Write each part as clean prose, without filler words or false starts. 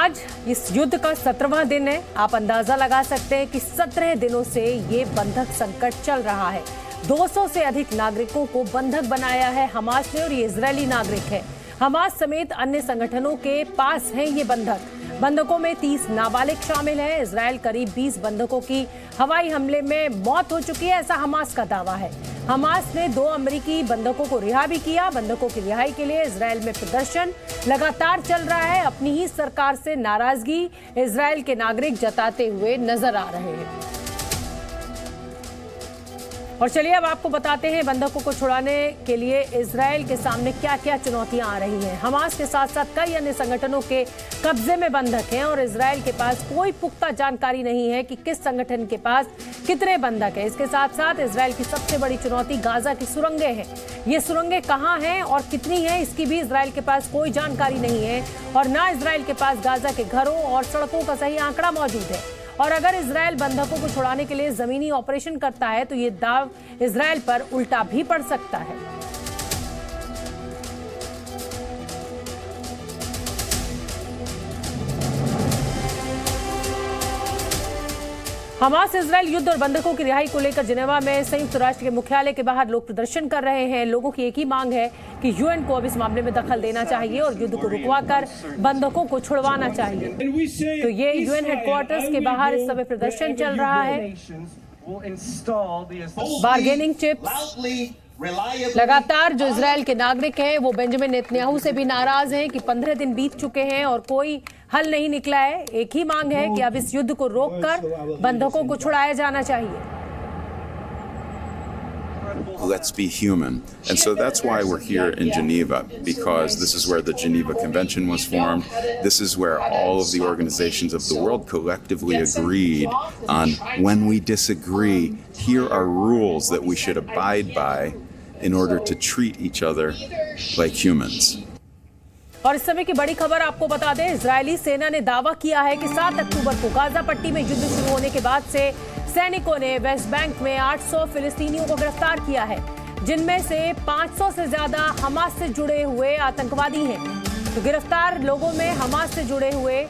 आज इस युद्ध का 17वां दिन है। आप अंदाजा लगा सकते हैं कि 17 दिनों से ये बंधक संकट चल रहा है। 200 से अधिक नागरिकों को बंधक बनाया है हमास ने और ये इजरायली नागरिक है। हमास समेत अन्य संगठनों के पास हैं ये बंधकों में 30 नाबालिग शामिल हैं। इजरायल करीब 20 बंधकों की हवाई हमले में मौत हो चुकी है, ऐसा हमास का दावा है। हमास ने 2 अमेरिकी बंधकों को रिहा भी किया। बंधकों की रिहाई के लिए इजरायल में प्रदर्शन लगातार चल रहा है। अपनी ही सरकार से नाराजगी इजरायल के नागरिक जताते हुए नजर आ रहे हैं। और चलिए अब आपको बताते हैं बंधकों को छुड़ाने के लिए इजरायल के सामने क्या क्या चुनौतियां आ रही हैं। हमास के साथ साथ कई अन्य संगठनों के कब्जे में बंधक हैं और इजरायल के पास कोई पुख्ता जानकारी नहीं है कि किस संगठन के पास कितने बंधक हैं। इसके साथ साथ इजरायल की सबसे बड़ी चुनौती गाजा की सुरंगें हैं। ये सुरंगें कहाँ हैं और कितनी हैं, इसकी भी इजरायल के पास कोई जानकारी नहीं है और ना इजरायल के पास गाजा के घरों और सड़कों का सही आंकड़ा मौजूद है। और अगर इजरायल बंधकों को छुड़ाने के लिए जमीनी ऑपरेशन करता है तो ये दाव इजरायल पर उल्टा भी पड़ सकता है। हमास इजरायल युद्ध और बंधकों की रिहाई को लेकर जिनेवा में संयुक्त राष्ट्र के मुख्यालय के बाहर लोग प्रदर्शन कर रहे हैं। लोगों की एक ही मांग है कि यूएन को अब इस मामले में दखल देना चाहिए और युद्ध को रुकवाकर बंधकों को छुड़वाना चाहिए। तो ये यूएन हेडक्वार्टर्स के बाहर इस समय प्रदर्शन चल रहा है। बार्गेनिंग चिप्स लगातार जो इजरायल के नागरिक हैं वो बेंजामिन नेतन्याहू से भी नाराज हैं कि 15 दिन बीत चुके हैं और कोई हल नहीं निकला है। एक ही मांग है कि अब इस युद्ध को रोककर बंधकों को छुड़ाया जाना चाहिए। Let's be human. And so that's why we're here in Geneva, because this is where the Geneva Convention was formed. This is where all of the organizations of the world collectively agreed on when we disagree, here are rules that we should abide by in order to treat each other like humans. और इस समय की बड़ी खबर आपको बता दें, Israeli सेना ने दावा किया है कि 7 अक्टूबर को गाजा पट्टी में युद्ध शुरू होने के बाद से सैनिकों ने वेस्ट बैंक में 800 फिलिस्तीनियों को गिरफ्तार किया है, जिनमें से 500 से ज्यादा हमास से जुड़े हुए आतंकवादी हैं। तो गिरफ्तार लोगों में हमास से जुड़े हुए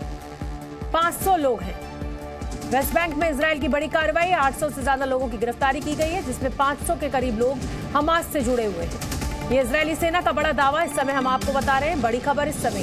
500 लोग हैं। वेस्ट बैंक में इजरायल की बड़ी कार्रवाई, 800 से ज्यादा लोगों की गिरफ्तारी की गई है, जिसमें 500 के करीब लोग हमास से जुड़े हुए हैं। ये इजरायली सेना का बड़ा दावा इस समय हम आपको बता रहे हैं। बड़ी खबर इस समय।